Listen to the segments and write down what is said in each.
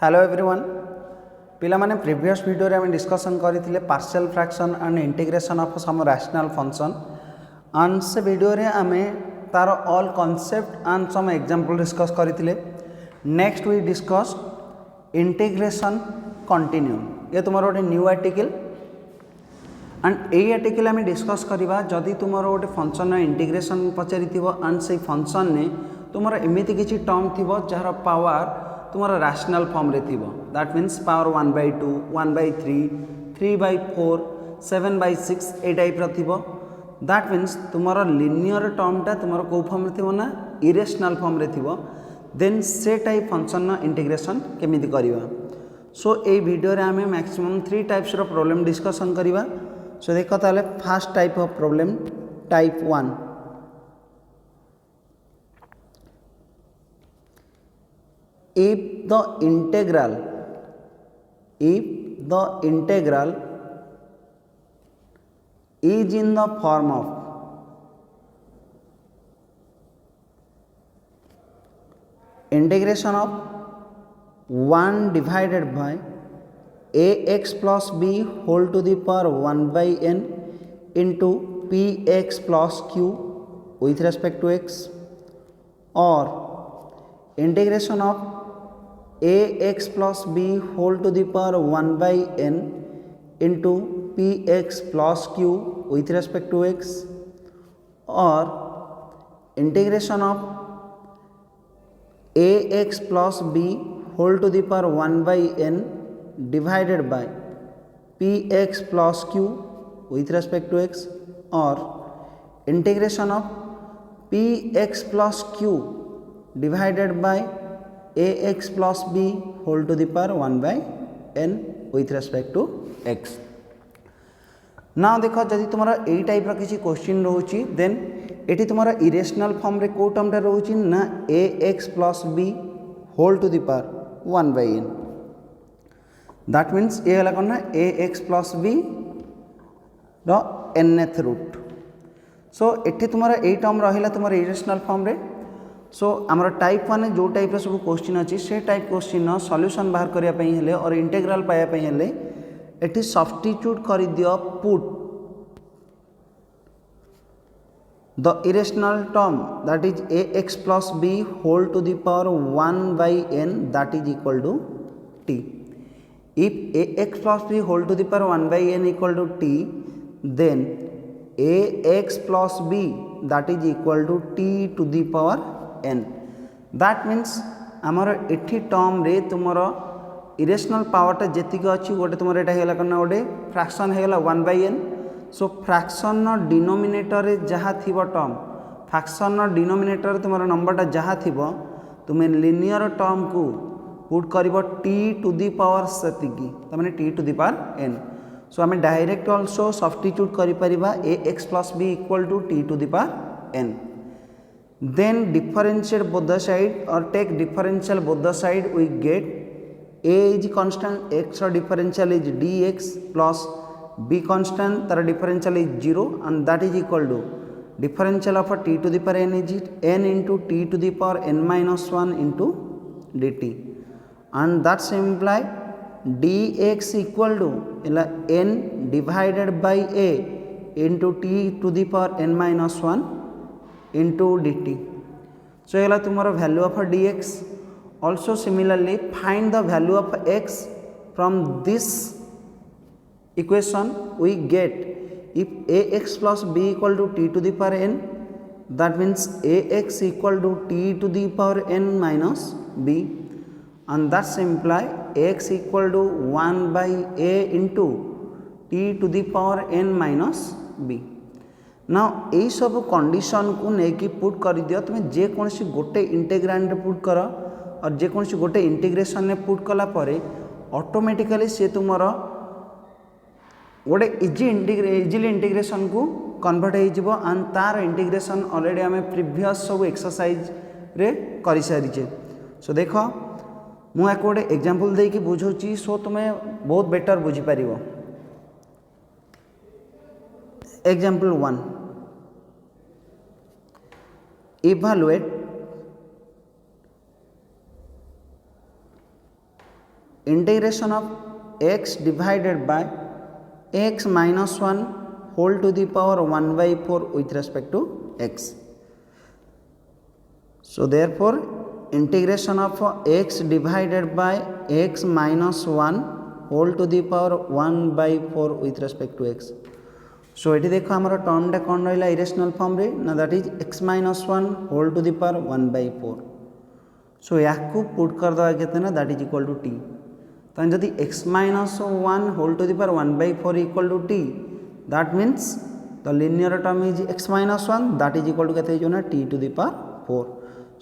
Hello everyone पिला माने previous video रे हम डिस्कशन करथिले partial fraction and integration of some rational function and से वीडियो रे हमें तार all concept and some example discuss करथिले। Next we discuss integration continue. ये तुम्हारा गोटे न्यू आर्टिकल एंड यही आर्टिकल आम डिस्कस करवा जदि तुम गोटे फंक्शन इंटीग्रेशन पचारि एंड से फंक्शन ने तुम एमती किसी टर्म थी जार पावर तुम रैशनल फॉर्म रे थी that means power 1/2 1/3 3/4 7/6 A type थी दैट मीन्स तुम लिनियर टर्मटा तुम कौ फॉर्म थी ना इरेशनल फॉर्म रे थी देन से टाइप फंक्शन इंटीग्रेशन केमिति करवा। सो ये वीडियो रे आमे मैक्सिमम 3 टाइप्स रो प्रॉब्लम डिस्कशन करवा। सो देखो ताले first type of problem type 1 if the integral is in the form of integration of 1 divided by ax plus b whole to the power 1 by n into px plus q with respect to x, or integration of ax plus b whole to the power 1 by n into px plus q with respect to x, or integration of ax plus b whole to the power 1 by n divided by px plus q with respect to x, or integration of px plus q divided by ax plus b whole to the power 1 by n with respect to x. ना देख जदि तुम यही type किसी question रोची then ये तुम irrational form रे को टर्मटा रोची ना ax plus b whole to the power 1 by n that means ये है कौन ना ax plus b रो nth रूट। सो ये तुम यही टर्म रहा तुम इरेशनल फॉर्म रे। सो आमर टाइप 1 जो टाइप सब क्वेश्चन अच्छी से टाइप क्वेश्चन सॉल्यूशन बाहर करने और इंटीग्रल पाइबापी ये सब्स्टिट्यूट कर दियो put the irrational term that is ax plus b whole to the power 1 by n that is equal to t. If ax plus b whole to the power 1 by n equal to t, then ax plus b that is equal to t to the power n. That means आमर एठी term रे तुमर irrational पावरटा जेतिक अच्छी गोटे तुम यहाँ कौन गोटे फ्रैक्शन होगा 1 by n। So fraction denominator जहाँ थी टर्म फ्रैक्शन डिनोमिनेटर तुम नंबरटा जहाँ थी तुम लिनियर टर्म को पुट कर टी टू दी पावर से t to the power n। So आम डायरेक्ट ऑल्सो सब्स्टिट्यूट कर ax plus b equal to t to the power n. Then differentiate both the side or take differential both the side, we get a is constant, x or differential is dx plus b constant तर differential is 0 and that is equal to differential of t to the power n is n into t to the power n minus 1 into dt, and that's imply dx equal to n divided by a into t to the power n minus 1 into dt. So ये तुम्हारा value of dx. Also similarly find the value of x from this equation. We get if ax plus b equal to t to the power n, that means ax equal to t to the power n minus b, and that's imply x equal to 1 by a into t to the power n minus b. ना यही सब condition को लेकिन put कर दियो तुम जेकोसी गोटे integrand put कर और जेकोसी गोटे इंटीग्रेशन ने पुट कला परे ऑटोमेटिकली से तुम गोटे इजिली इंटीग्रेशन को कन्वर्ट हो एंड तार इंटीग्रेशन ऑलरेडी आम प्रीवियस सब एक्सरसाइज रे कर सारी। सो देख मुझे गोटे एग्जांपल देकी बुझाऊँ सो तुम्हें बहुत better बुझीपार। Example 1, evaluate integration of x divided by x minus 1 whole to the power 1 by 4 with respect to x. So therefore integration of x divided by x minus 1 whole to the power 1 by 4 with respect to x. So ये देखो हमारा टर्मटा कौन रहा irrational form रे ना that is x minus 1 whole to the power 1 by 4. So या put कर दवा केते ना that is equal to t. तो जदि x minus 1 whole to the power 1 by 4 equal to t that means the linear term is x minus 1 that is equal to केते जो ना t to the power 4.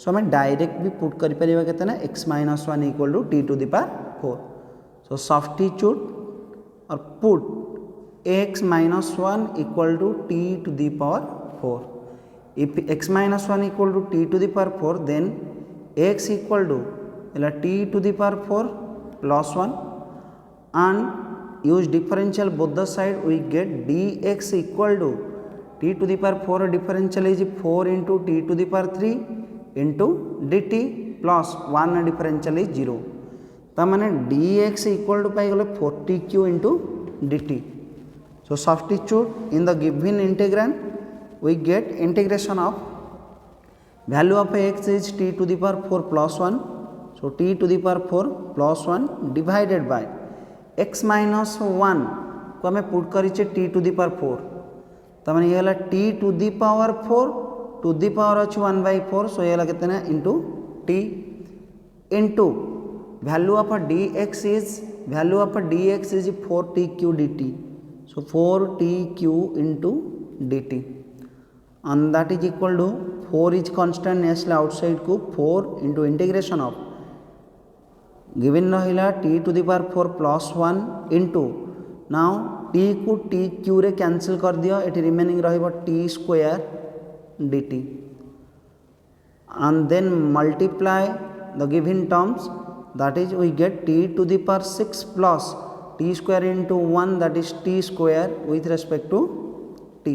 So हमें direct भी put कर परिबा केते ना x minus 1 equal to t to the power 4. So substitute और put x minus 1 equal to t to the power 4. If x minus 1 equal to t to the power 4, then x equal to t to the power 4 plus 1, and use differential both the side, we get dx equal to t to the power 4 differential is 4 into t to the power 3 into dt plus 1 differential is 0. तो मैंने dx equal to पाई गले 40q into dt. So substitute in the given integrand, we get integration of value of x is t to the power 4 plus 1. So t to the power 4 plus 1 divided by x minus 1 को हमें put करिचे t to the power 4. तो मैंने ये वाला t to the power 4 to the power अच्छी 1 by 4. So ये वाला कितने हैं into t into value of dx is 4tq dt. So 4tq into dt, and that is equal to 4 is constant नेसले outside को 4 into integration of given रहिला t to the power 4 plus 1 into now t को t q रे cancel कर दियो eighty remaining रहिबो t square dt, and then multiply the given terms, that is we get t to the power 6 plus t square into 1, that is t square with respect to t.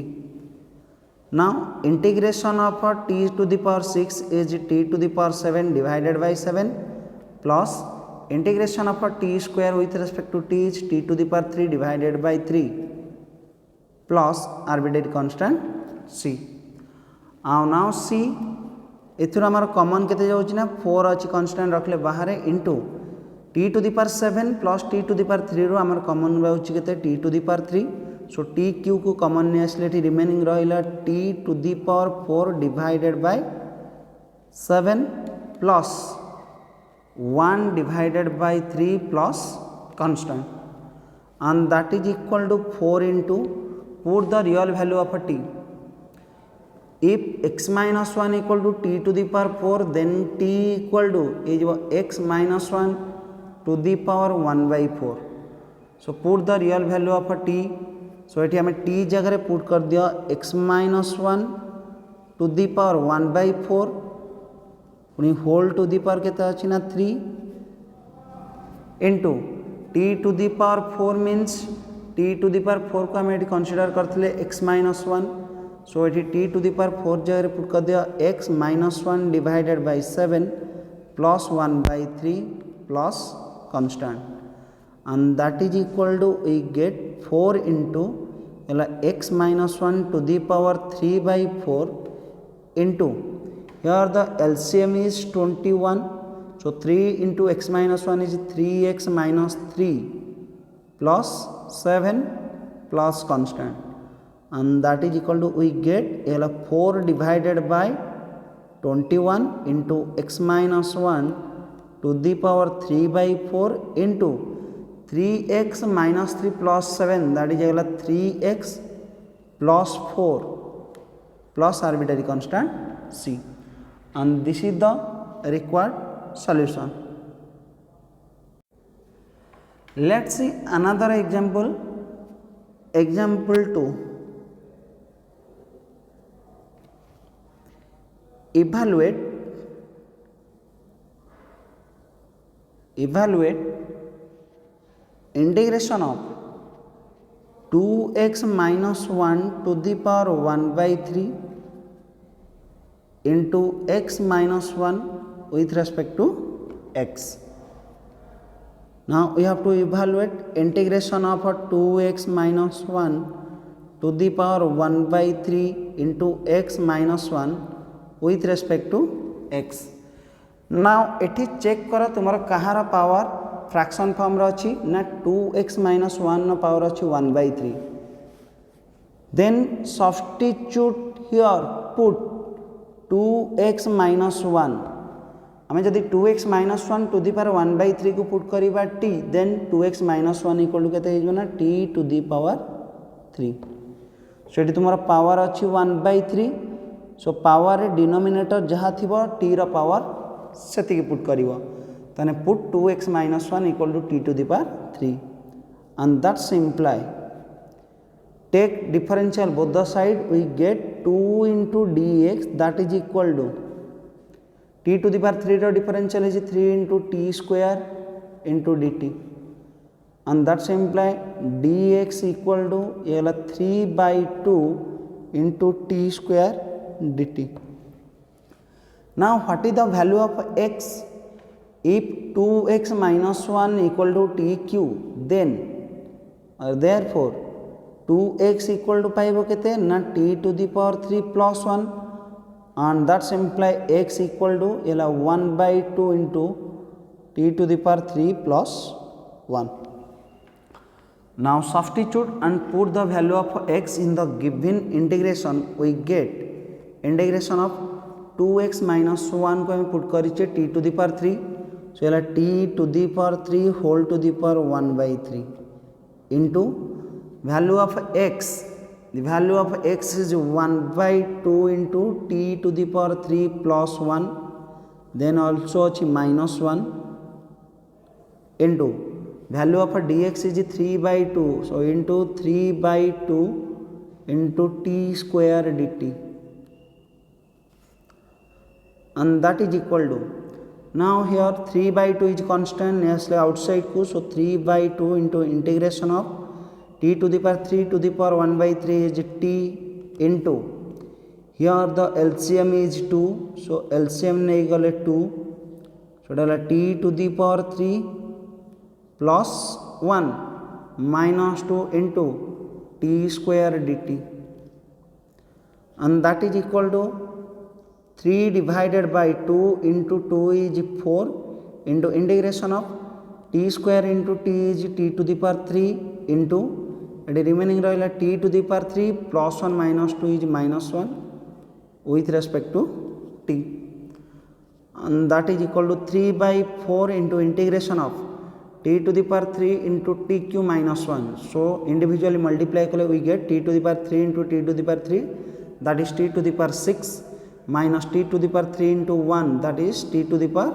Now integration of t to the power 6 is t to the power 7 divided by 7 plus integration of t square with respect to t is t to the power 3 divided by 3 plus arbitrary constant c. now c एथुर आमर common केते जाउछि ना 4 अछि constant रखले बाहर into t to the power 7 plus t to the power 3 रो आमर common रहउछि केते t to the power 3. So t q को common ने आसले टी रिमेनिंग रहिला t to the power 4 divided by 7 plus 1 divided by 3 plus constant, and that is equal to 4 into put the real value of a t. If x minus 1 equal to t to the power 4, then t equal to is x minus 1 to the power 1 by 4. So put the real value of a t. So ये हमें t जगह रे put कर दिया x minus 1 to the power 1 by 4 पुनी whole to the power केता अछि ना 3 into t to the power 4 means t to the power 4 को हमें कंसीडर करथिले x minus 1. So it t to the power 4 जगह पुट कर दिया x minus 1 divided by 7 plus 1 by 3 plus constant, and that is equal to we get 4 into x minus 1 to the power 3 by 4 into here the LCM is 21. So 3 into x minus 1 is 3x minus 3 plus 7 plus constant, and that is equal to we get 4 divided by 21 into x minus 1 to the power 3 by 4 into 3x minus 3 plus 7, that is 3x plus 4 plus arbitrary constant c, and this is the required solution. Let's see another example. Example 2. Evaluate integration of 2x minus 1 to the power 1 by 3 into x minus 1 with respect to x. Now we have to evaluate integration of 2x minus 1 to the power 1 by 3 into x minus 1 with respect to x. Now एठी check कर तुम कहार power fraction form अच्छी ना 2x minus 1 power अच्छी 1 by 3. Then substitute here, put 2x minus 1. आम जदि 2x minus 1 to the power 1 by 3 को put करवा t, then 2x minus 1 equal to केते हो ना t to the power 3. So ये तुम्हारा पावर अच्छी 1 by 3. So पावर डिनोमिनेटर जहाँ थी t रो पावर से पुट करिवो ताने put 2x minus 1 equal to t to the power 3, and that's imply take differential both the side, we get 2 into dx that is equal to t to the power 3 रो differential is 3 into t square into dt, and that's imply dx equal to 3 by 2 into t square dt. Now what is the value of x? If 2x minus 1 equal to tq, then therefore 2x equal to पाइबो केते ना t to the power 3 plus 1, and that's imply x equal to 1 by 2 into t to the power 3 plus 1. Now substitute and put the value of x in the given integration, we get integration of 2x minus 1 को हम put करिचे t to the power 3, so यला t to the power 3 whole to the power 1 by 3 into value of x. The value of x is 1 by 2 into t to the power 3 plus 1, then also minus 1 into value of dx is 3 by 2, so into 3 by 2 into t square dt, and that is equal to, now here 3 by 2 is constant, yes outside को, so 3 by 2 into integration of t to the power 3 to the power 1 by 3 is t into, here the LCM is 2, so LCM नहीं गले 2, so डाला t to the power 3 plus 1 minus 2 into t square dt, and that is equal to 3 divided by 2 into 2 is 4 into integration of t square into t is t to the power 3 into the remaining रहा t to the power 3 plus 1 minus 2 is minus 1 with respect to t, and that is equal to 3 by 4 into integration of t to the power 3 into tq minus 1. So individually multiply kale we get t to the power 3 into t to the power 3, that is t to the power 6 minus t to the power 3 into 1, that is t to the power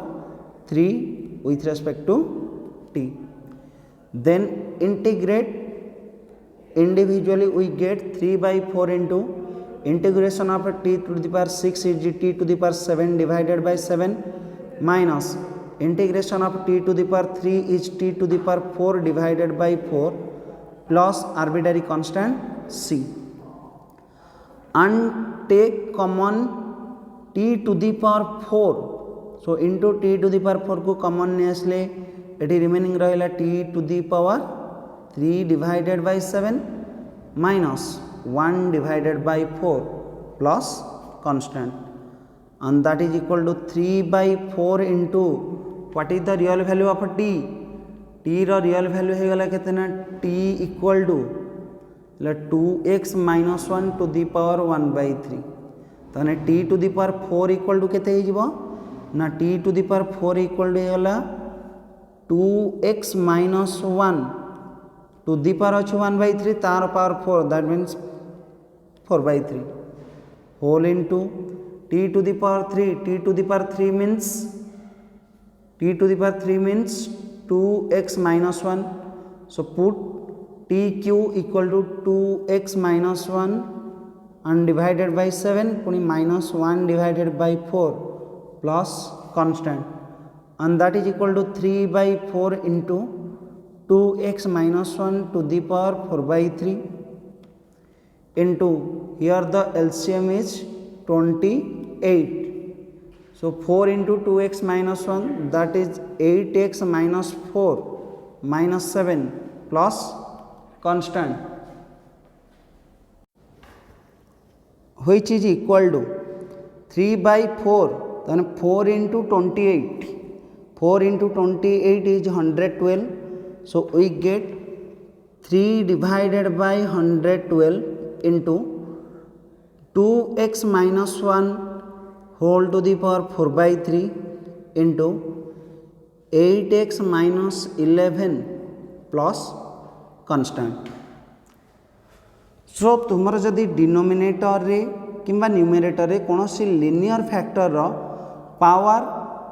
3 with respect to t. Then integrate individually, we get 3 by 4 into integration of t to the power 6 is t to the power 7 divided by 7 minus integration of t to the power 3 is t to the power 4 divided by 4 plus arbitrary constant c, and take common t to the power 4, so into t to the power 4 को common ने असले eighty remaining रहेला t to the power 3 divided by 7 minus 1 divided by 4 plus constant, and that is equal to 3 by 4 into what is the real value of t? t रो real value है गला कितना t equal to 2x minus 1 to the power 1 by 3, तो t to the power 4 equal to केते हो ना t to the power 4 equal to गला 2x minus 1 to the power अच्छी 1 by 3 तार power 4, that means 4 by 3 whole into t to the power 3, t to the power 3 means t to the power 3 means 2x minus 1, so put tq equal to 2x minus 1 and divided by 7 puni minus 1 divided by 4 plus constant, and that is equal to 3 by 4 into 2x minus 1 to the power 4 by 3 into, here the LCM is 28, so 4 into 2x minus 1, that is 8x minus 4 minus 7 plus constant which is equal to 3 by 4, then 4 into 28, 4 into 28 is 112, so we get 3 divided by 112 into 2x minus 1 whole to the power 4 by 3 into 8x minus 11 plus constant. सो तुमर जदि denominator रे किंबा numerator रे कौन सी linear factor रो power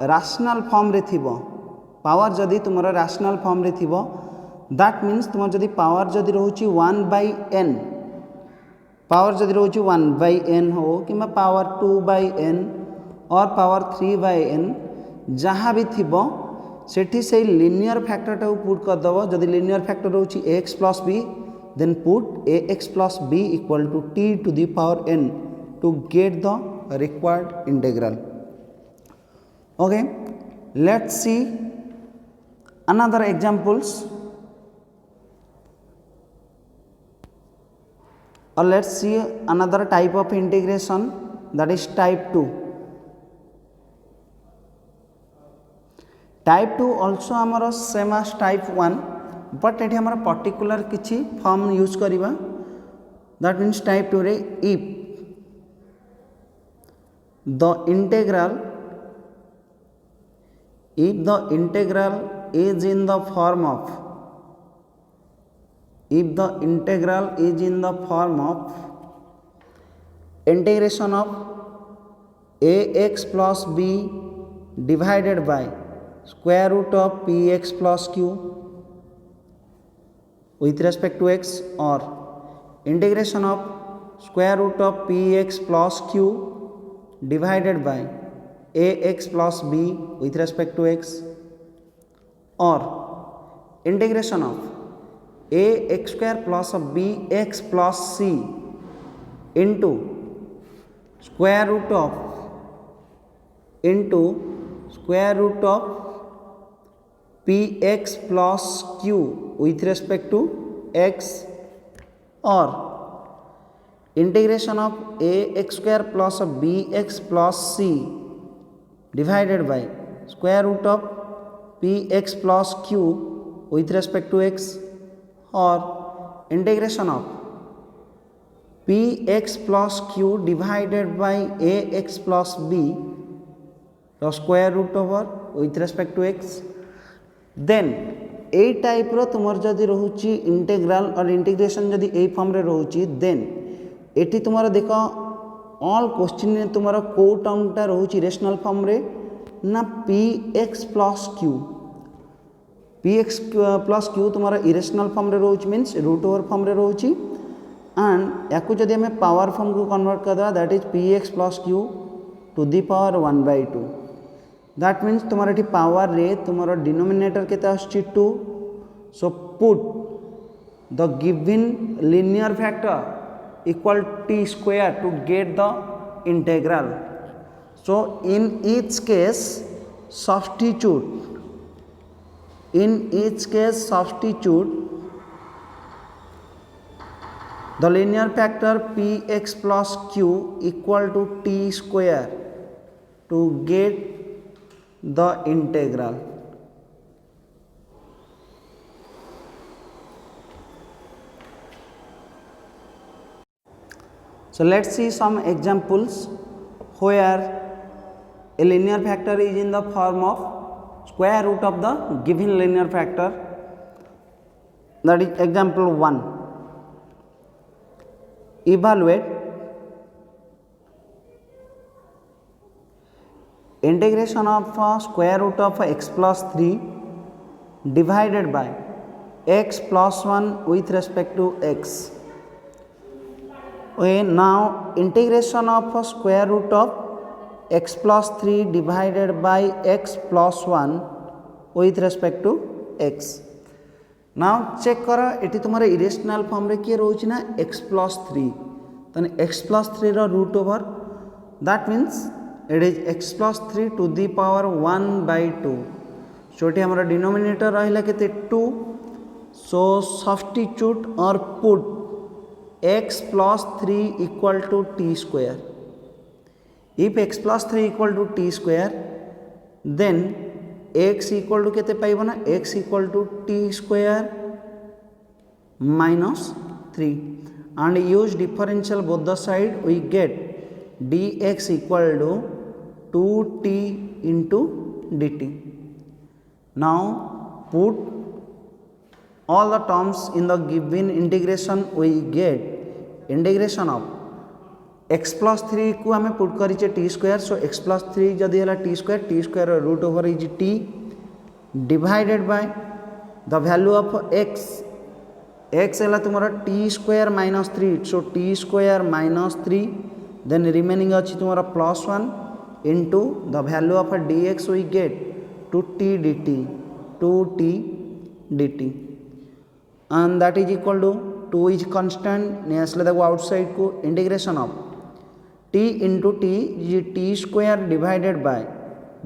rational form रे थिबो, power जदि तुमर रैशनल फॉर्म रे थिबो दैट मीन्स तुम जदि पावर जदि रहउची 1 by n, पावर जदि रहउची 1 by n हो किंबा पावर 2 by n और पावर 3 by n जहाँ भी थिबो सेठी से लिनियर फैक्टर टा पुट कर दबो. जदि लिनियर फैक्टर रहउची ax plus b, then put ax plus b equal to t to the power n to get the required integral. Okay, let's see another examples, or let's see another type of integration, that is type 2. Type 2 also आमर same as type 1, but ये आमर particular किसी form use करिबा. That means type 2 रे if the integral is in the form of, if the integral is in the form of integration of ax plus b divided by square root of px plus q with respect to x, or integration of square root of px plus q divided by ax plus b with respect to x, or integration of ax square plus bx plus c into square root of px plus q with respect to x, or integration of ax square plus bx plus c divided by square root of px plus q with respect to x, or integration of px plus q divided by ax plus b the square root over with respect to x. Then A type रो तुमर जदि रहउची integral और integration जदि ए form रे रहउची, then eighty तुमर देखो all question ने तुमर को टर्मटा रहउची रेशनल फॉर्म रे ना px plus q, px plus q तुमर इरेशनल फॉर्म रे रहउची मींस रूट ओवर फॉर्म रे रहउची, एंड याकू जदि हमें पावर फॉर्म को कन्वर्ट कर दवा that is px plus q to the power 1 by 2. That means तुम्हारे ये पावर रे तुम्हारा डिनोमिनेटर के 2, so put the given linear factor equal t square to get the integral. So in each case substitute the linear factor px plus q equal to t square to get the integral. So let's see some examples where a linear factor is in the form of square root of the given linear factor. That is example 1. Evaluate integration of square root of x plus 3 divided by x plus 1 with respect to x. Okay, now integration of square root of x plus 3 divided by x plus 1 with respect to x. Now check करो eighty तुम्हारे irrational form रे किए रोच ना x plus 3, तने x plus 3 रो root over, that means it is x plus 3 to the power 1 by 2. सो ये हमारा denominator रहा के 2. सो सब्स्टिट्यूट और put x plus 3 equal to t square. If x plus 3 equal to t square, then x equal to केते पाइबो ना x equal to t square minus 3, and use differential both the side, we get dx equal to 2t into dt. Now put all the terms in the given integration, we get integration of x plus 3 को हमें put करिचे t square. So x plus 3 जदि है t square root over is t divided by the value of x है तुम्हारा t square minus 3. So t square minus 3, then remaining अच्छी तुम्हारा plus 1 into the value of dx, we get 2t dt, and that is equal to 2 is constant ने असले देखो outside को integration of t into t is t square divided by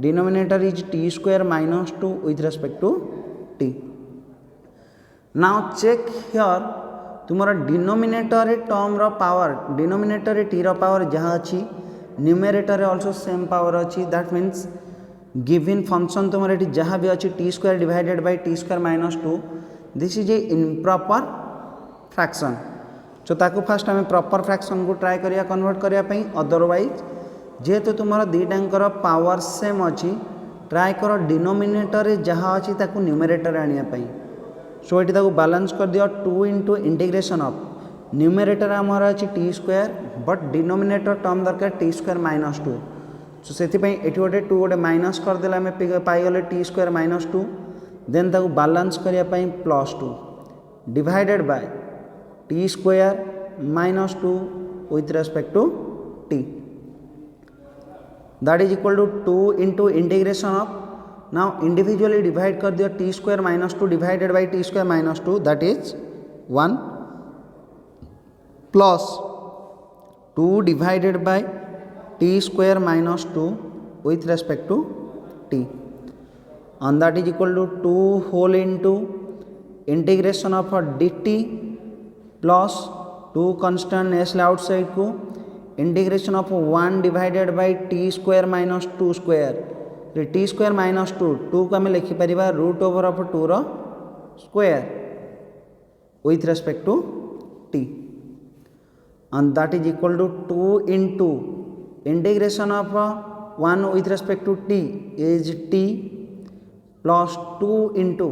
denominator is t square minus 2 with respect to t. Now check here तुम्हारा denominator term रो power, denominator टी रो power जहाँ अच्छी न्यूमरेटर ऑल्सो सेम पावर अच्छी. That means given function तुम्हारे जहाँ भी अच्छी T square divided by T square minus 2, this is a improper fraction. So ताको फास्ट आम प्रॉपर फ्रैक्शन को ट्राए करिया कन्वर्ट करिया पई. अदरवाइज जेहेतु तुम्हारा दुईटांकर पावर सेम अच्छी, ट्राए कर डिनोमिनेटर जहाँ अच्छी ताको न्यूमरेटर आनिया पई. सो ये ताको बैलेंस कर दियो 2 इंटू इंटीग्रेशन ऑफ न्यूमरेटर आमर अच्छी T square but denominator term दरकार टी स्क्वायर माइनस 2. सो से ये गोटे 2 गोटे माइनस करदे आम पाइगले टी स्क्वायर माइनस 2, देन ताको बैलेंस करने plus 2 divided by T square minus 2 with respect to t. That is equal to 2 into integration of, now individually divide कर दिया t square minus 2 divided by T square minus 2, that is 1 plus 2 divided by t square minus 2 with respect to t, and that is equal to 2 whole into integration of dt plus 2 constant s outside को integration of 1 divided by t square minus 2 square. t square minus 2 को आम लिखिपर root over of 2 row square with respect to t, and that is equal to 2 into integration of 1 with respect to t is t plus 2 into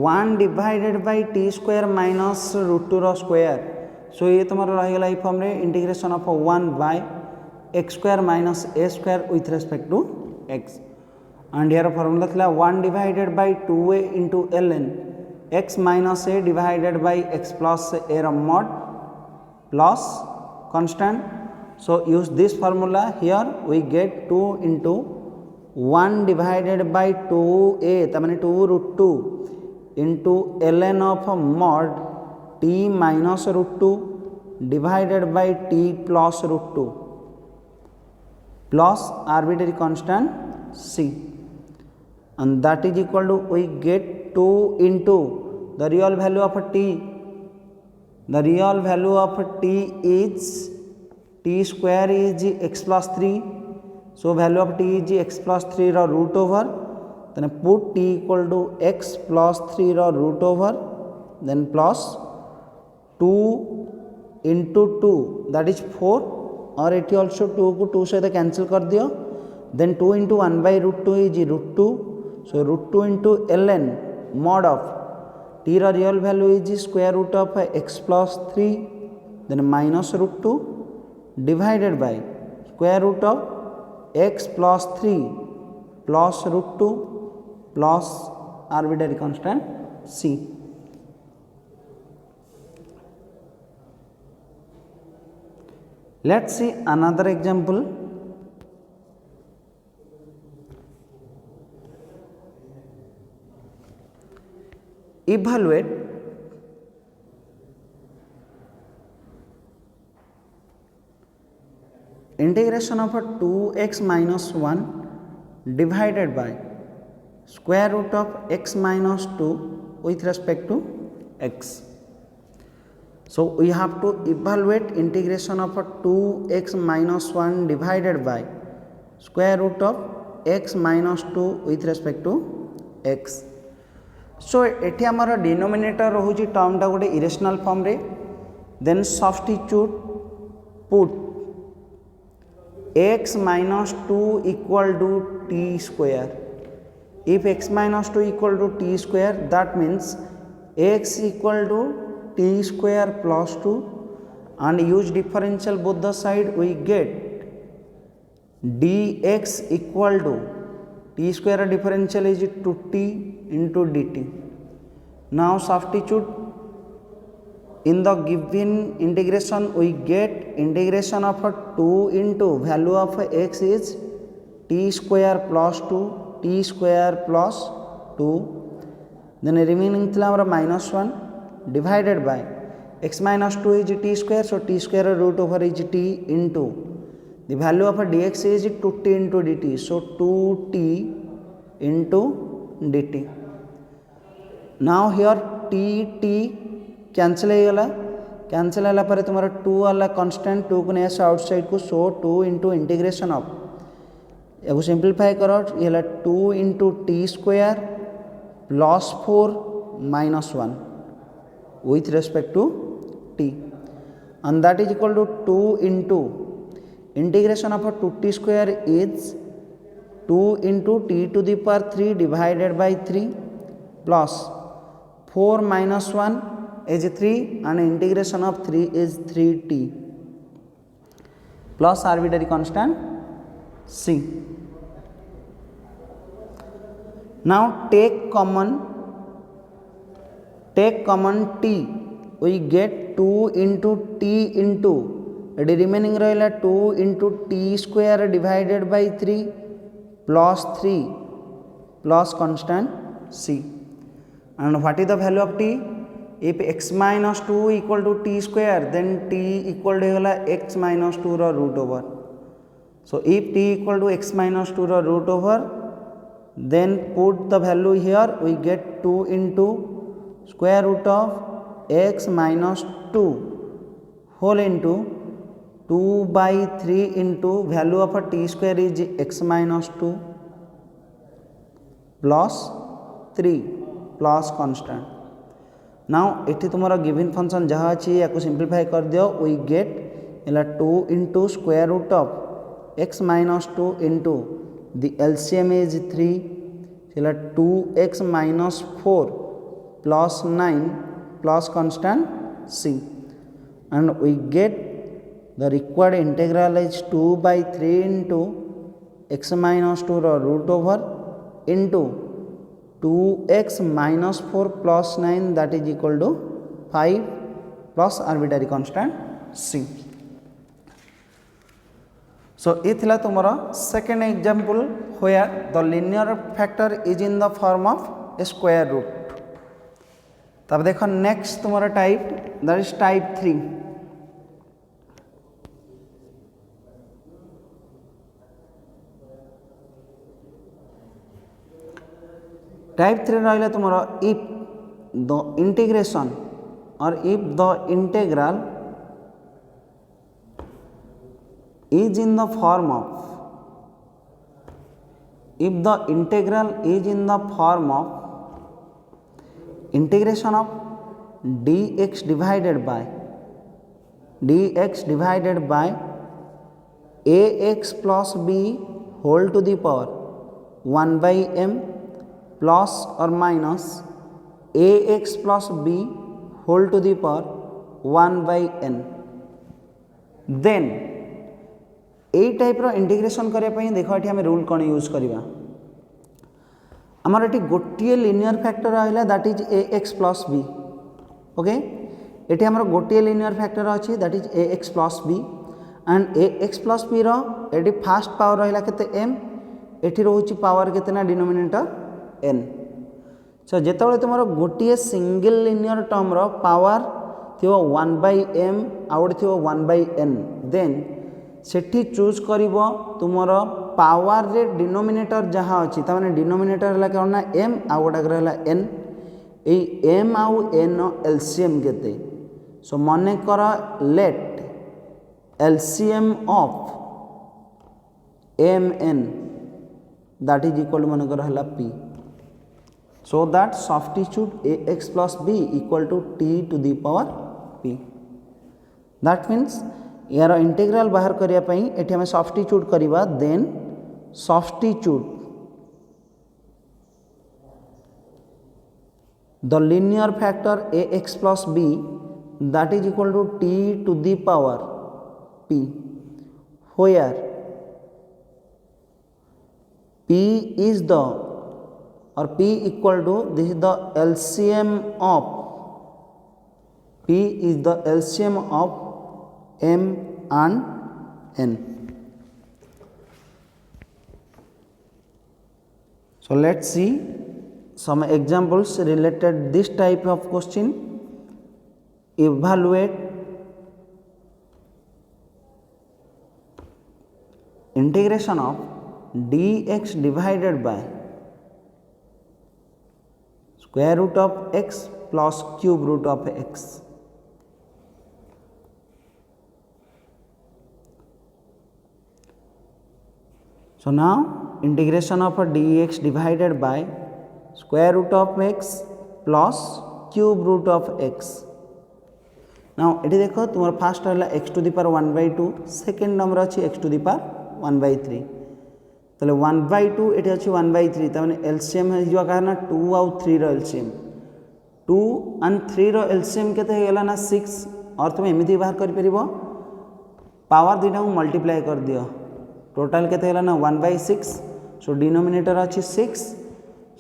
1 divided by t square minus root 2 row square. So ये तुम्हारा रहीगला ई form रे integration of 1 by x square minus a square with respect to x, and यार formula थला 1 divided by 2a into ln x minus a divided by x plus a रो mod plus constant. So use this formula here, we get 2 into 1 divided by 2a, that means 2 root 2 into ln of mod t minus root 2 divided by t plus root 2 plus arbitrary constant c, and that is equal to, we get 2 into the real value of t. The real value of t is t square is x plus 3. So value of t is x plus 3 रो root over, then put t equal to x plus 3 रो root over, then plus 2 into 2 that is 4, और it also 2 को 2 से cancel कर दियो, then 2 into 1 by root 2 is root 2. So root 2 into ln mod of t रो real value is square root of x plus 3, then minus root 2 divided by square root of x plus 3 plus root 2 plus arbitrary constant c. Let's see another example. Evaluate integration of 2x minus 1 divided by square root of x minus 2 with respect to x. So we have to evaluate integration of 2x minus 1 divided by square root of x minus 2 with respect to x. So एठी हमारा denominator रोहुची term टा गोटे irrational form रे, then substitute put x minus 2 equal to t square. If x minus 2 equal to t square, that means x equal to t square plus 2, and use differential both the side, we get dx equal to t square differential is 2t into dt. Now substitute in the given integration, we get integration of 2 into value of x is t square plus 2, t square plus 2, then remaining thila minus 1 divided by x minus 2 is t square, so t square root over is t into the value of dx is 2t into dt, so 2t into dt. Now here t cancel होगा, cancel होला पर तुम्हारा 2 वाला constant 2 को नहीं outside को, सो 2 into integration of एगो simplify करो, ये 2 into T square plus 4 minus 1 with respect to t, and that is equal to 2 into integration of 2t square is 2 into t to the power 3 divided by 3 plus 4 minus 1 is 3, and integration of 3 is 3t plus arbitrary constant c. Now take common t, we get 2 into t into the remaining रहा 2 into t square divided by 3 plus 3 plus constant c. And what is the value of t? If x minus 2 equal to t square, then t equal to x minus 2 row root over. So if t equal to x minus 2 row root over, then put the value here, we get 2 into square root of x minus 2 whole into 2 by 3 into value of a t square is x minus 2 plus 3 plus constant. Now इठी तुम्हारा given function जहाँ अच्छी या को simplify कर दियो, we get इला 2 into square root of x minus 2 into the LCM is 3, इला 2x minus 4 plus 9 plus constant c, and we get the required integral is 2 by 3 into x minus 2 root over into 2x minus 4 plus 9, that is equal to 5 plus arbitrary constant c. So it is tomorrow second example where the linear factor is in the form of a square root. तब देखो next तुम्हारा type, that is type 3. Type 3 रहा तुम्हारा if the integration or if the integral is in the form of, if the integral is in the form of integration of dx divided by ax plus b whole to the power 1 by m plus or minus ax plus b whole to the power 1 by n, then এই टाइप्र integration करने देख ये आम rule कौन use करवा, आमर ये गोटे लिनियर फैक्टर रहा that is a x plus b. Okay, ये आमर गोटे लिनियर फैक्टर अच्छी that is a x plus b, and a x plus b रे फास्ट पावर रहा के एम, ये रोचे पावर के डिनोमिनेटर एन. सो जिते तुम गोटे सिंगल लिनियर टर्म पावर थी 1 by m आउ गोटे थी 1 by n, देन सेठी चूज कर तुमर पावर रे डिनोमिनेटर जहाँ अच्छी ताने डिनोमिनेटर है कौन ना एम आउ गोटाकर है एन एम आउ एन एलसीएम केते सो मन कर let LCM of m n that is equal मन कर है p so that substitute a x plus b equal to t to the power p that means यार इंटीग्रल बाहर करने ये आम सब्स्टिट्यूट करवा then substitute the linear factor a x plus b that is equal to t to the power p where p is the or p equal to this is the LCM of p is the LCM of m and n. So let's see some examples related this type of question. Evaluate integration of dx divided by square root of x plus cube root of x. So now integration of a dx divided by square root of x plus cube root of x. Now ये देखो तुम्हारा fast है x to the power 1/2 second number अच्छी x to the power 1/3 तो 1/2 ये अच्छी 1/3 तमें LCM है कहा ना 2 आउ 3 रो एलसीएम 2 and 3 रो एलसीएम केते हेला ना 6 और तुम एमती बाहर कर परिबो पावर दुटा को मल्टीप्लाई कर दियो टोटल केते हेला ना 1/6 सो डिनोमिनेटर अच्छी 6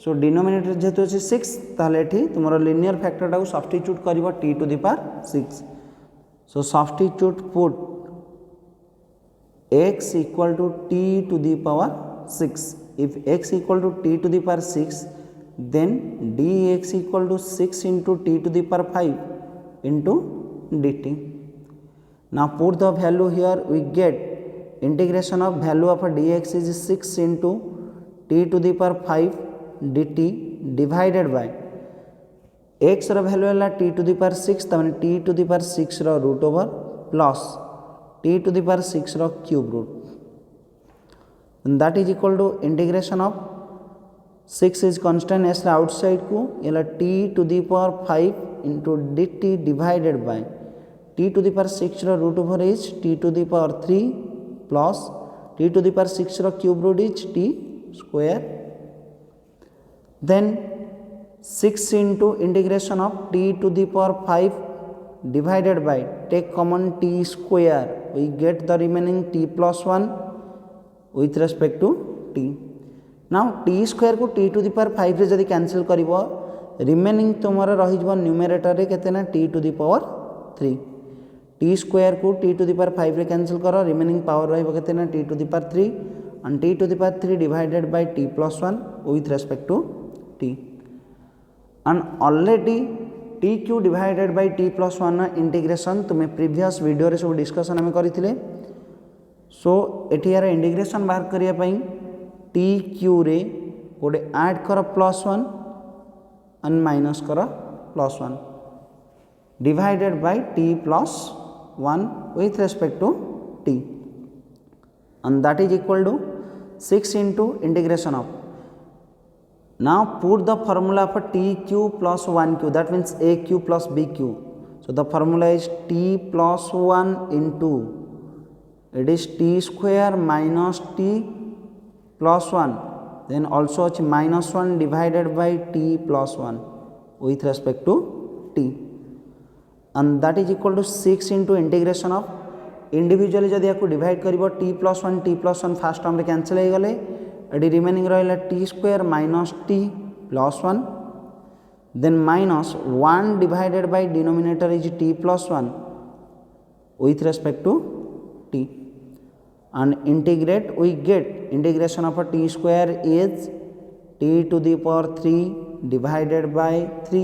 सो डिनोमिनेटर जेहेतु अच्छी 6 ताले एठी तुमरो लिनियर फैक्टर टाको सब्स्टिट्यूट करिवो t to the power 6 so substitute put x equal to t to the power 6 if x equal to t to the power 6 then dx equal to 6 into t to the power 5 into dt. Now put the value here we get integration of value of a dx is 6 into t to the power 5 dt divided by x रो value है t to the power 6 तमने t to the power 6 row root over plus t to the power 6 row cube root and that is equal to integration of 6 is constant as outside को ये t to the power 5 into dt divided by t to the power 6 row root over is t to the power 3 plus t to the power 6 row cube root is t square then 6 into integration of t to the power 5 divided by take common t square we get the remaining t plus 1 with respect to t. Now t square को t to the power 5 रे जदि cancel करिवो remaining तुमर रही जबो numerator रे केते ना t to the power 3 t square को t to the power 5 रे कैंसिल करो रिमेनिंग पावर रहिबो केते ना t to the power 3 and t to the power 3 divided by t plus 1 with respect to t and already t q divided by t plus 1 integration तुम्हें previous video रे सब discussion हमें करथिले सो एठी यार इंटीग्रेशन बाहर करिया पई t q रे गोटे ऐड कर +1 and माइनस कर +1 divided by t plus 1 with respect to t and that is equal to 6 into integration of. Now put the formula for tq plus 1q that means aq plus bq. So the formula is t plus 1 into it is t square minus t plus 1 then also it's minus 1 divided by t plus 1 with respect to t and that is equal to 6 into integration of individually जदि या divide कर t plus 1 first term cancel हो गले ये remaining रहा t square minus t plus 1 then minus 1 divided by denominator is t plus 1 with respect to t and integrate we get integration of a t square is t to the power 3 divided by 3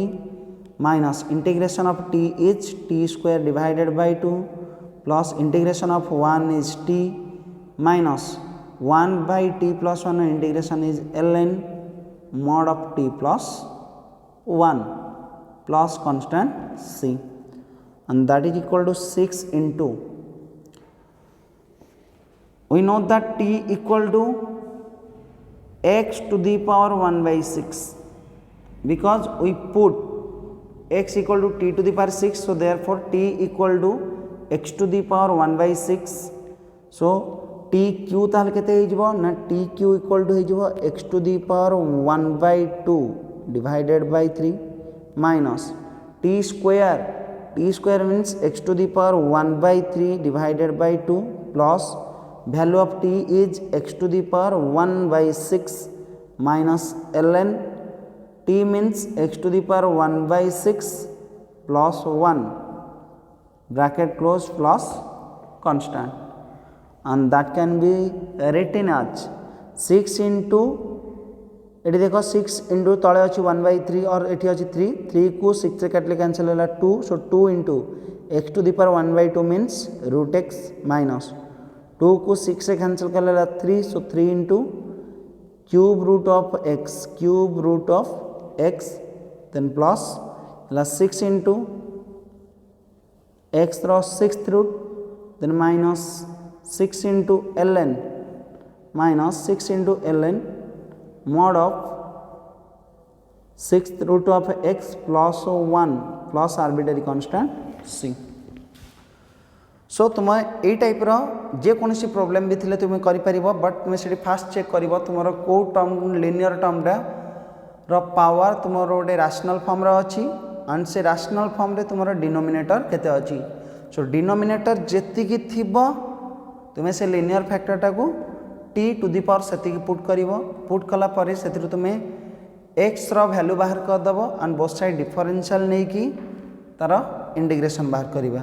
minus integration of t is t square divided by 2 plus integration of 1 is t minus 1 by t plus 1 integration is ln mod of t plus 1 plus constant c, and that is equal to 6 into, we know that t equal to x to the power 1 by 6, because we put x equal to t to the power 6, so therefore t equal to x to the power 1 by 6. so t q ताल केते हे जिवो ना t q equal to हे जिवो x to the power 1 by 2 divided by 3 minus t square means x to the power 1 by 3 divided by 2 plus value of t is x to the power 1 by 6 minus ln t means x to the power 1 by 6 plus 1 bracket close plus constant, and that can be written as 6 into, ये देखो 6 into तले अच्छी 1 by 3 और ये अच्छी 3 को 6 से काटले कैंसिल होला 2, so 2 into x to the power 1 by 2 means root x minus 2 को 6 से कैंसिल कर लेला 3, so 3 into cube root of x then plus 6 into x row 6th root then minus 6 into ln minus 6 into ln mod of 6th root of x plus 1 plus arbitrary constant c. सो तुम ये type रो जे कौन सी problem भी थिले तुम करि परिबो, but तुम से fast check करिवो तुमरो को टर्म लिनियर टर्मटा रो पावर तुमरो गोटे रैशनल फॉर्म रो अछि, एंड से रैशनल फॉर्म रे तुमरो डिनोमिनेटर केते अछि. सो डिनोमिनेटर जेति की थिबो तुम से लिनियर फैक्टरटा को t टू दी पावर सेति की पुट करिवो, पुट कला परे सेति तुम x रो वैल्यू बाहर कर दबो एंड बोथ साइड डिफरेंशियल नै की तार इंटीग्रेशन बाहर करिबा.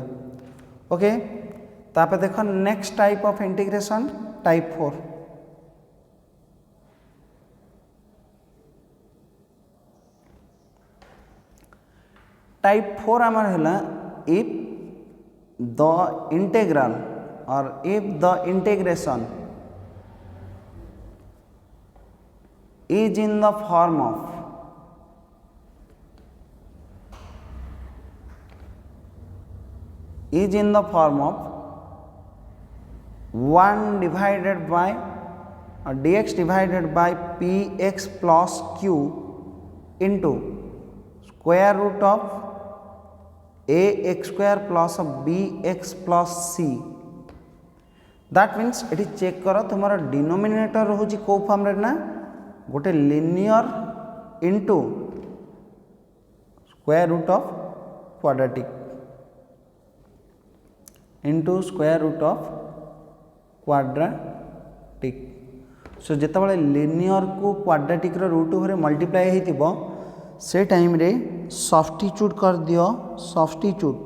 ओके, तापर देखो next type of integration type 4. Type 4 आमर हला if the integral or if the integration is in the form of is in the form of 1 divided by dx divided by px plus q into square root of ax square plus bx plus c. That means ये check कर तुम denominator रोचे कौ form रे ना गोटे linear into square root of quadratic into square root of quadratic. So जिते linear को क्वाड्रेटिक रूट ओवर मल्टीप्लाई होइतिबो से टाइम रे सब्स्टिट्यूट कर दियो, substitute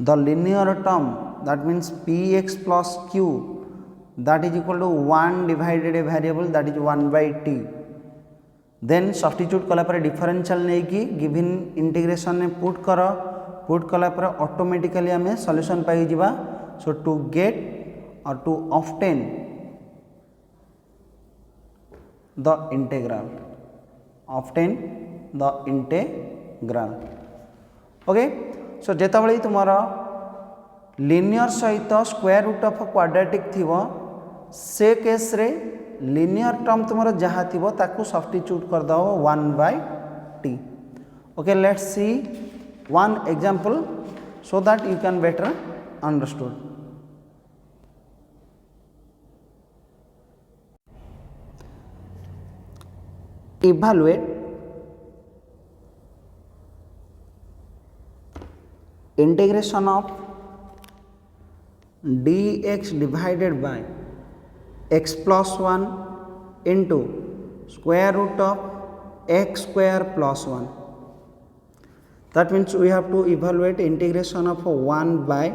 the linear term that means px plus q that is equal to 1 divided a variable that is 1 by t, then substitute कला पर differential नहीं की given integration ने put कला पर automatically हमें solution पाई जिबा. so to get or to obtain the integral, okay. सो जितेबाला तुम्हारा लिनियर सहित स्क्वायर रूट ऑफ क्वाड्रेटिक थिबो से केस रे लिनियर टर्म तुम्हारा जहाँ थिबो ताकू सब्स्टिट्यूट कर दो 1 by t. Okay, let's see one example so that you can better understood. Evaluate integration of dx divided by x plus 1 into square root of x square plus 1. That means we have to evaluate integration of 1 by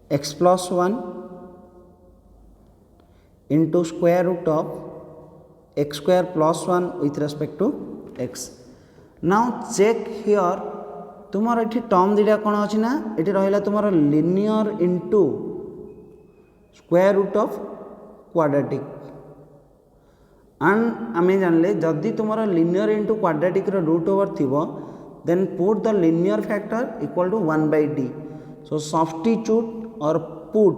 x plus 1 into square root of x square plus 1 with respect to x. Now check here तुमार ये term दीटा कौन अच्छी ना ये रहा तुम linear into square root of quadratic and आम जानले जदि तुम linear into quadratic root over थी then put the linear factor equal to 1/t. So substitute or put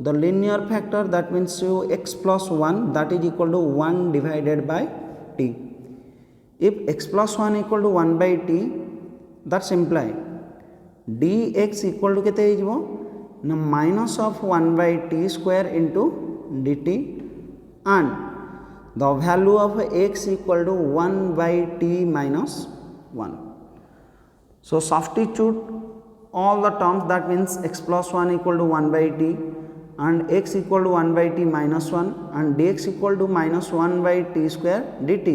the linear factor, that means x plus 1 that is equal to 1 divided by t. If x plus 1 equal to 1/t, that imply dx equal to केते हो ना minus of 1/t square into dt and the value of x equal to 1/t minus 1. So substitute all the terms, that means x plus 1 equal to 1/t and x equal to 1/t minus 1 and dx equal to minus 1/t square dt.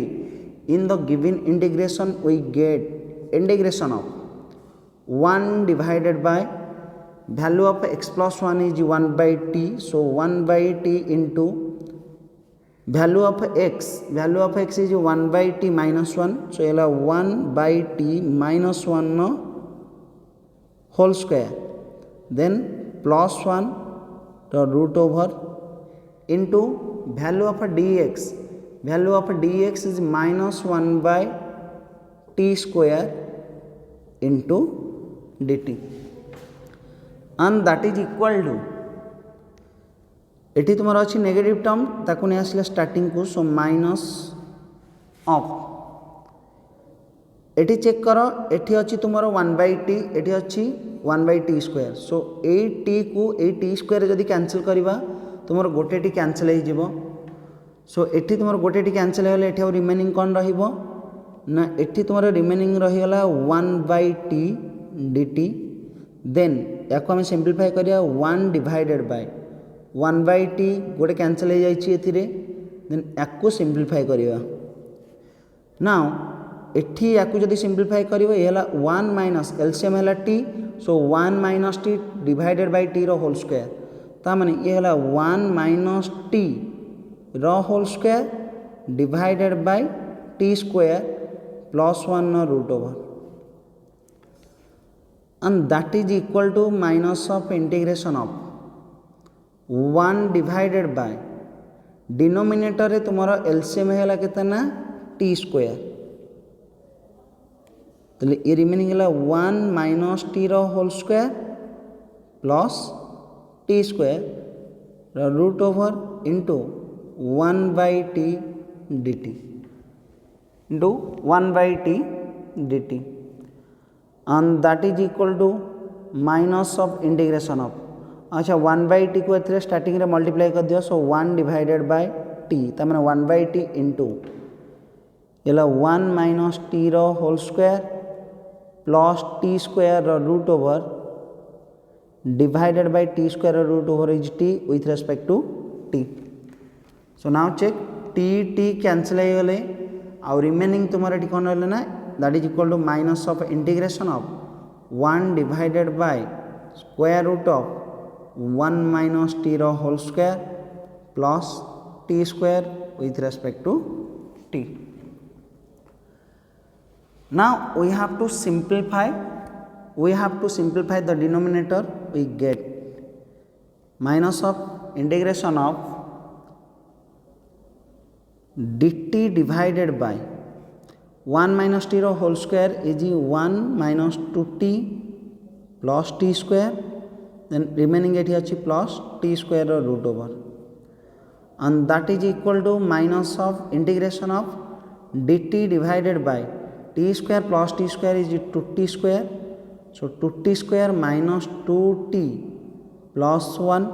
In the given integration we get integration of 1 divided by value of x plus 1 is 1/t, so 1/t into value of x is 1/t minus 1, so yela 1/t minus 1 no whole square, then plus 1 the root over into value of dx is minus 1/t square into dt and that is equal to एटी तुम अच्छी negative term ताकू नहीं आसला starting को, so minus of एटी check कर एटी अच्छी तुम 1/t एटी अच्छी 1/t square, so A T को ए टी स्क्वायर जदि कैंसिल करवा तुम गोटे टी कैंसिल हो, सो एटी तुम गोटे टी कैंसिल हो एटी रिमेनिंग कौन रहिबो ना एटी तुम रिमेनिंग रहीगला 1/t dt. देन या आम सिंप्लीफाई करिया 1 डिवाइडेड बाय 1/t गोटे कैंसिल हो जाइए देन या सिंप्लीफाई करिया नाउ एठी याकू जदि सिंप्लीफाई करिवो ये हला 1 माइनस एलसीएम हला t, so 1 minus t divided by t रो होल स्क्वायर, ता माने ये हला 1 माइनस t रो whole square divided by t square plus 1 नो root over and that is equal to minus of integration of 1 divided by denominator रे तुमरो LCM हैला केते ना t स्क्वायर, तो ये रिमेनिंग है 1 minus t row whole square plus t square root over into 1/t dt into 1/t dt and that is equal to minus of integration of अच्छा 1/t को एथरे starting रे multiply कर दियो, सो 1 divided by t ता माने 1/t into एला 1 minus t row whole square plus t square root over divided by T square root over is t with respect to t. So now check t cancel हो गले आ remaining तुमर एटी कोन रहले ना that is equal to minus of integration of 1 divided by square root of 1 minus t row whole square plus t square with respect to t. Now we have to simplify the denominator. We get minus of integration of dt divided by 1 minus t rho whole square is 1 minus 2t plus t square, then remaining एठी अछि plus t square rho root over and that is equal to minus of integration of dt divided by t square plus t square is 2t square, so 2t square minus 2t plus 1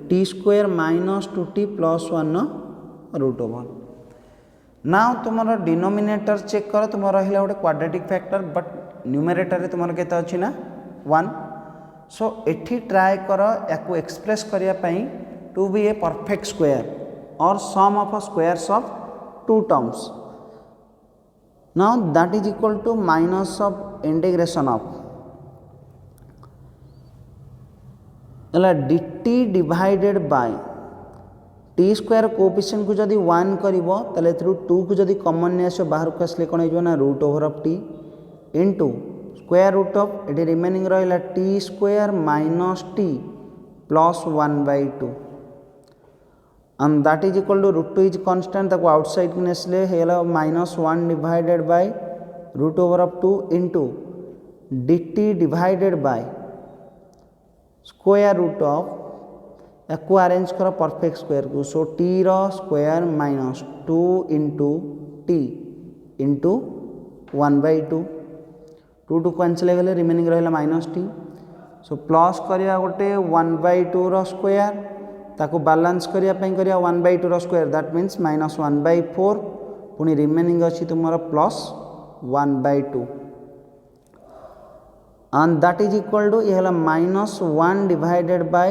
t square minus 2t plus 1 no root over. Now तुम्हारा denominator check कर तुम रहा गोटे quadratic factor but numerator रे तुम केते अछि ना 1, सो एठी ट्राई कर याकू एक्सप्रेस करिया पई to be a perfect square or sum of squares of two terms. Now that is equal to minus of integration of dt divided by t square coefficient को जदि 1 करिवो तले थ्रू 2 को जदि कॉमन ने आसो बाहर को आसले कोन हो ना root over of t into square root of एटी रिमेनिंग रहला t square minus t plus 1 by 2 and that is equal to root 2 is constant ताको outside की नेसले हेला minus 1 divided by root over of 2 into dt divided by square root of याको arrange करो perfect square को so t rho square minus 2 into t into 1 by 2 2 two cancel हो गले remaining रहा minus T so plus करिया गोटे 1 by 2 row square ताको balance करिया 1 by 2 row square that means minus 1 by 4 पुनी रिमेनिंग अच्छी तुम plus 1 by 2 and that is equal to ये minus 1 divided by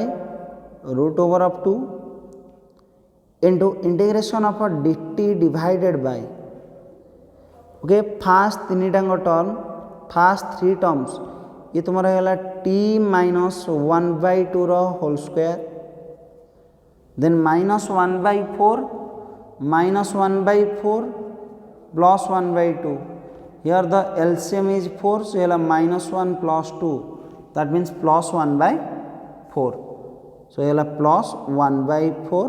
root over of 2 into integration of a dt divided by okay first तीनिटांग term first 3 terms ये तुम्हारा है t minus 1 by 2 row whole square then minus 1 by 4 minus 1 by 4 plus 1 by 2 here the LCM is 4 so ये minus 1 plus 2 that means plus 1 by 4 so ये plus 1 by 4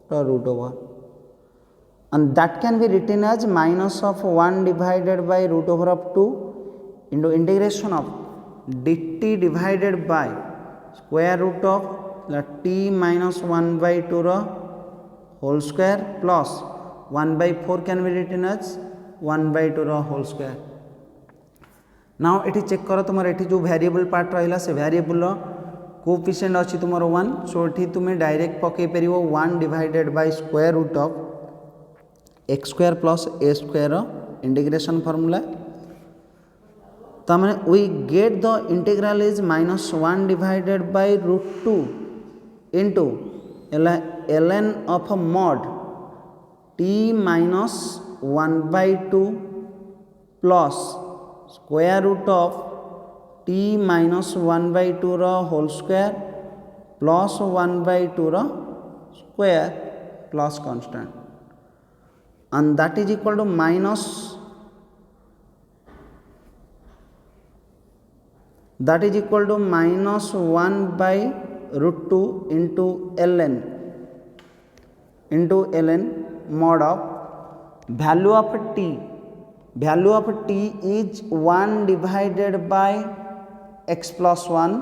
the root over and that can be written as minus of 1 divided by root over of 2 into integration of dt divided by square root of t minus 1 by 2 ro whole square plus 1 by 4 can be written as 1 by 2 ro whole square. now एटी check करो तुम eighty जो variable part रहा से variable coefficient अच्छी तुम 1 so ये तुम्हें डायरेक्ट पकई पार 1 divided by square root of X square plus A square integration formula तमें we get the integral is minus 1 divided by root 2 into ln of mod t minus 1 by 2 plus square root of t minus 1 by 2 row whole square plus 1 by 2 row square plus constant and that is equal to minus that is equal to minus 1 by root 2 into ln mod of value of t is 1 divided by x plus 1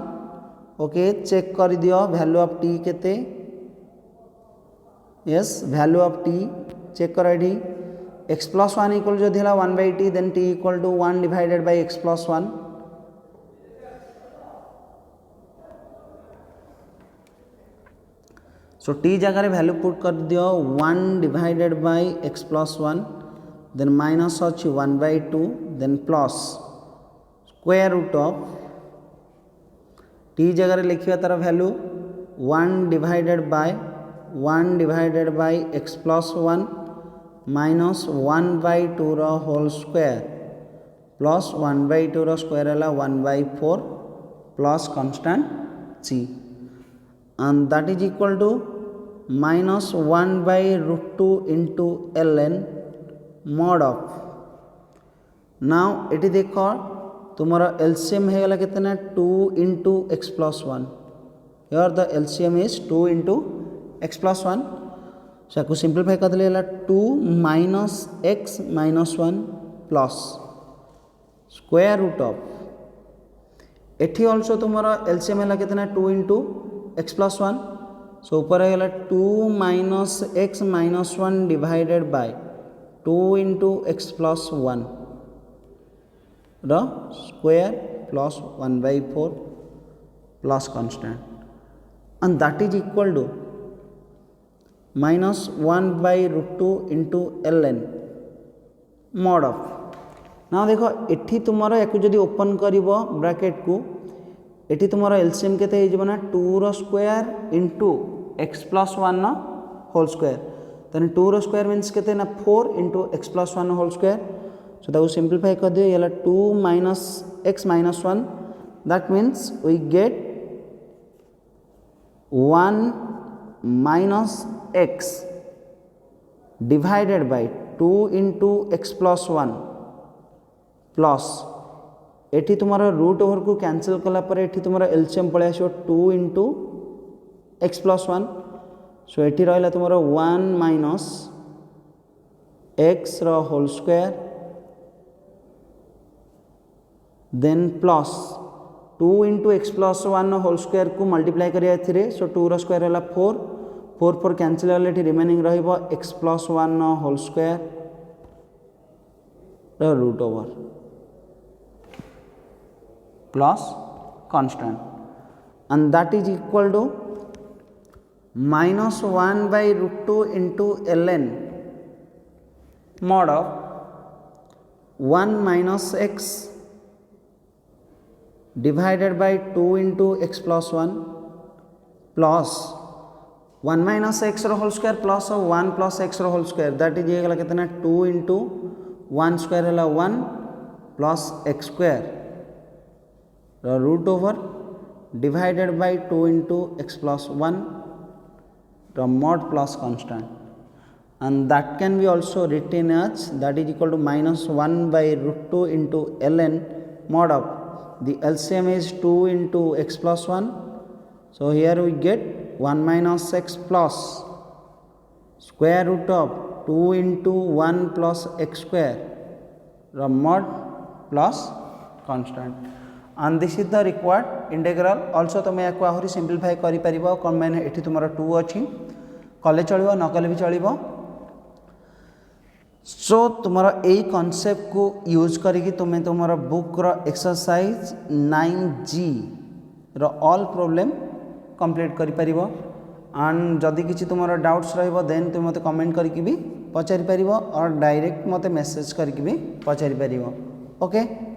okay check कर दियो value of t केते yes value of t check कर एडी x plus 1 equal जो दिला 1 by t then t equal to 1 divided by x plus 1 so t जगह value put कर दियो 1 divided by x plus 1 then minus अच्छी 1 by 2 then plus square root of t जगह लिखिया तार value 1 divided by x plus 1 minus 1 by 2 row whole square plus 1 by 2 row square है 1 by 4 plus constant c and that is equal to minus 1 by root 2 into ln mod of now eighty देख तुम्हारा LCM है गला कितना 2 into x plus 1 here the LCM is 2 into x plus 1 so को simplify कर दिले 2 minus x minus 1 plus square root of eighty also तुम्हारा LCM है कितना 2 into x plus 1 so ऊपर है 2 minus x minus 1 divided by 2 into x plus 1 the square plus 1 by 4 plus constant and that is equal to minus 1 by root 2 into ln mod of now देखो एठी तुम्हारा याकु जदि open करिवो bracket को एठी तुम्हारा LCM केते हे जबना 2 रो स्क्वायर इनटू x plus 1 ना होल स्क्वायर देन 2 रो स्क्वायर मींस केते ना 4 into x plus 1 whole square so ताको सिंपलीफाई कर दियो येला 2 minus x minus 1 that means we get 1 minus x divided by 2 into x plus 1 plus एठी तुम्हारा root over को कैंसिल कला पर एठी तुम्हारा एलसीएम पळे आसो 2 into x plus one so ये रहा तुम one minus x whole square then plus 2 into x plus one whole square को मल्टीप्लाई करिए सो 2 रो स्क्वायर है 4 4 4 कैंसिल होले रिमेनिंग रहिबो x plus one whole square root over plus constant and that is equal to minus 1 by root 2 into ln mod of 1 minus x divided by 2 into x plus 1 plus 1 minus x whole square plus 1 plus x whole square that is ये कितना 2 into 1 square है 1 plus x square root over divided by 2 into x plus 1 the mod plus constant and that can be also written as that is equal to minus 1 by root 2 into ln mod of the LCM is 2 into x plus 1 so here we get 1 minus x plus square root of 2 into 1 plus x square the mod plus constant and this is the required integral also तुम या आहरी simplify कर कौन मैंने ये तुम 2 अच्छी कले चलो न कले भी चलो सो तुम यही कॉन्सेप्ट को यूज करी तुम्हें तुम बुक एक्सरसाइज 9G रो ऑल प्रॉब्लम कंप्लीट करि परिबो एंड जदि किसी तुम डाउट्स रहिबो देन तुम मते कमेंट करके भी पचारि परिबो और डायरेक्ट मते मेसेज करके भी पचारि परिबो ओके।